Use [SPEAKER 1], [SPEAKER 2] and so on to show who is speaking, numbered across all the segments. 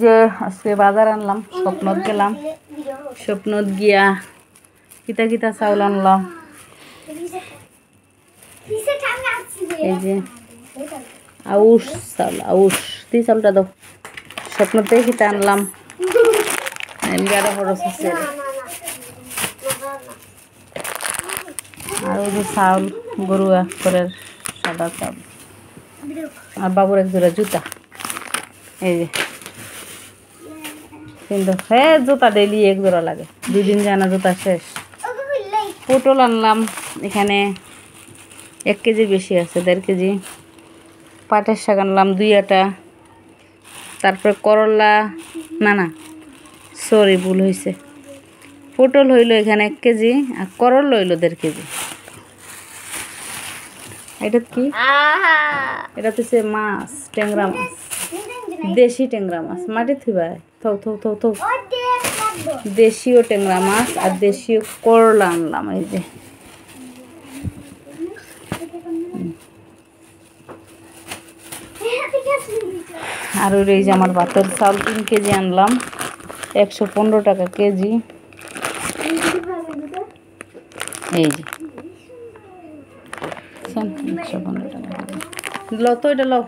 [SPEAKER 1] যে আজকে বাজার আনলাম, স্বপ্নত গেলাম, স্বপ্নত গিয়া কিতা কিতা চাউল আনলাম। এই যে আউশ চাউল, আউশ তুই চাউলটা দাও। স্বপ্নতে কিতা আনলাম, এনগারো খরচ আছে। আর ওই যে চাউল গরু একরের সাদা চাউল, আর বাবুর এক জোড়া জুতা। এই যে কিন্তু হ্যাঁ জুতা ডেলি এক জোড়া লাগে, 2 দিন জানা জুতা শেষ। পটল আনলাম, এখানে 1 কেজির বেশি আছে, 1.5 কেজি। পাটের শাক আনলাম 2 আটা। তারপরে করলা, না সরি ভুল হয়েছে, পটল হইল এখানে 1 কেজি, আর করল হইল 1.5 কেজি। এটা কি? এটা তো সে মাছ, ট্যাংরা মাছ, দেশি ট্যাংরা মাছ। মাটি থুবাই থৌ থৌ থৌ থৌ। দেশীয় ট্যাংরা মাছ আর দেশীয় করলা আনলাম। এই যে আর ওই যে আমার ভাতের চাউল 3 কেজি আনলাম, 115 টাকা কেজি। এই যে 115 টাকা লো তো, এটা লো।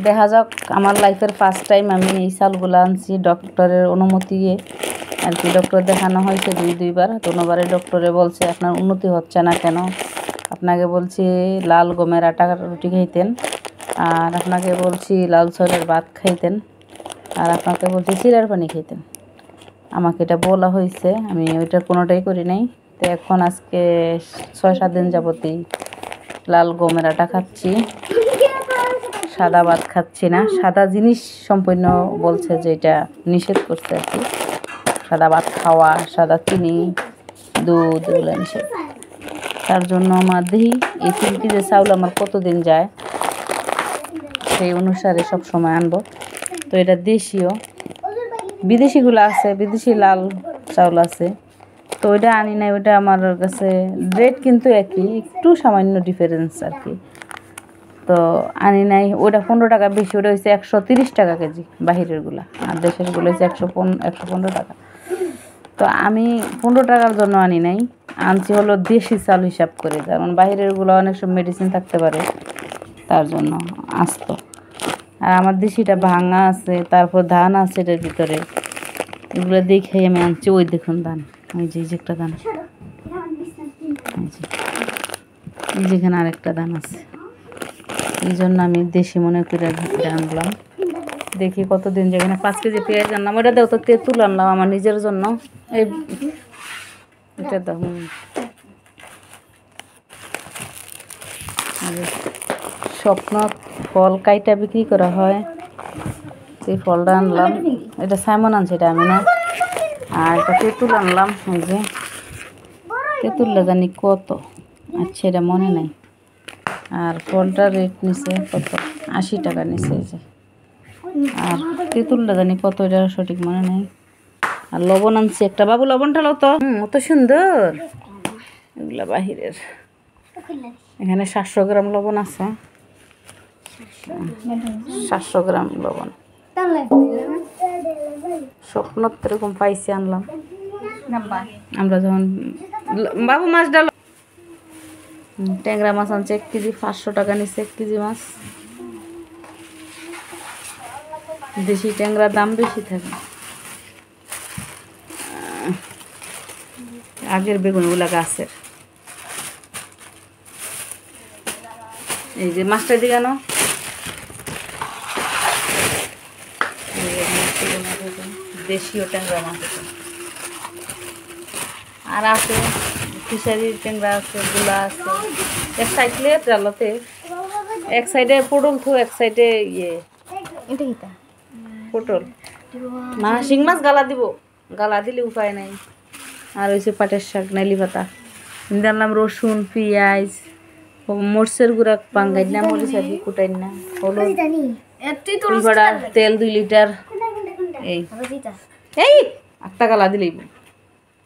[SPEAKER 1] দেখা যাক, আমার লাইফের ফার্স্ট টাইম আমি এই চালগুলো আনছি ডক্টরের অনুমতি আর কি। ডক্টর দেখানো হয়েছে 2বার, কোনোবারে ডক্টরে বলছে আপনার উন্নতি হচ্ছে না কেন, আপনাকে বলছি লাল গমের আটা রুটি খাইতেন, আর আপনাকে বলছি লাল চালের ভাত খাইতেন, আর আপনাকে বলছি চিড়ার পানি খাইতেন। আমাকে এটা বলা হয়েছে, আমি ওইটা কোনোটাই করি নাই। তো এখন আজকে 6-7 দিন যাবতই লাল গমের আটা খাচ্ছি, সাদা ভাত খাচ্ছি না। সাদা জিনিস সম্পূর্ণ বলছে যে এটা নিষেধ করছে আর কি, সাদা ভাত খাওয়া, সাদা চিনি, দুধ এগুলো নিষেধ। তার জন্য আমার দেখি এই 3 কেজি চাউল আমার কতদিন যায়, সেই অনুসারে সব সময় আনবো। তো এটা দেশীয়, বিদেশিগুলো আছে, বিদেশি লাল চাউল আছে, তো ওইটা আনি নাই। ওইটা আমার কাছে রেট কিন্তু একই, একটু সামান্য ডিফারেন্স আর কি। তো আনি নাই, ওটা 15 টাকা বেশি, ওটা হচ্ছে 130 টাকা কেজি বাহিরেরগুলা, আর দেশেরগুলো হচ্ছে 115 টাকা। তো আমি 15 টাকার জন্য আনি নাই, আনছি হলো দেশি চাল হিসাব করে, যেমন বাহিরেরগুলো অনেক সব মেডিসিন থাকতে পারে, তার জন্য আস্ত। আর আমার দেশিটা ভাঙা আছে, তারপর ধান আছে এটার ভিতরে, এগুলো দেখে আমি আনছি। ওই দেখুন ধান, ওই যে একটা ধান, এই যেখানে আরেকটা ধান আছে, এই জন্য আমি দেশি মনে করে আনলাম। দেখি কতদিন যেখানে 5 কেজি পেঁয়াজ আনলাম, ওটা দেও তো, তেঁতুল আনলাম আমার নিজের জন্য। এই এটা দাও। স্বপ্ন ফল কাইটা বিক্রি করা হয়, সেই ফলটা আনলাম। এটা সাইমন আনছে, এটা আমি না। আর এটা তেঁতুল আনলাম, এই যে তেঁতুলটা জানি কত, আচ্ছা এটা মনে নাই। আর ফলটার রেট নিছে কত, 80 টাকা নিছে এই যে। আর তেঁতুলটা জানি কত, এটা সঠিক মনে নাই। আর লবণ আনছি একটা, বাবু লবণটা লো তো। অত সুন্দর, এগুলা বাহিরের। এখানে 700 গ্রাম লবণ আছে, 700 গ্রাম লবণ। স্বপ্নত এরকম পাইছি, আনলাম আমরা যখন। বাবু মাছ ডাল, ট্যাংরা মাছ আনছে 1 কেজি, 500 টাকা নিচ্ছে 1 কেজি মাছ। দেশি ট্যাংরা দাম বেশি থাকে। আগের বেগুনগুলা গাছের। এই যে মাছটা দিকে আনো, দেশীয় ট্যাংরা মাছ। আর আছে ফিশারির ট্যাংরা আছে, গুলা আছে। এক সাইডে ডালতে, এক সাইডে পটল থো, এক সাইডে ইয়ে পটল। মা শিং মাছ গালা দিব, গালা দিলে উপায় নাই। আর হয়েছে পাটের শাক, নাইলি পাতা। আনলাম রসুন, পেঁয়াজ, মরিচের গুঁড়া বাঙ্গাই না, মরিচ আর কি কুটাই না, হলুদ, তেল 2 লিটার। এই 8 টাকা গালা দিলেই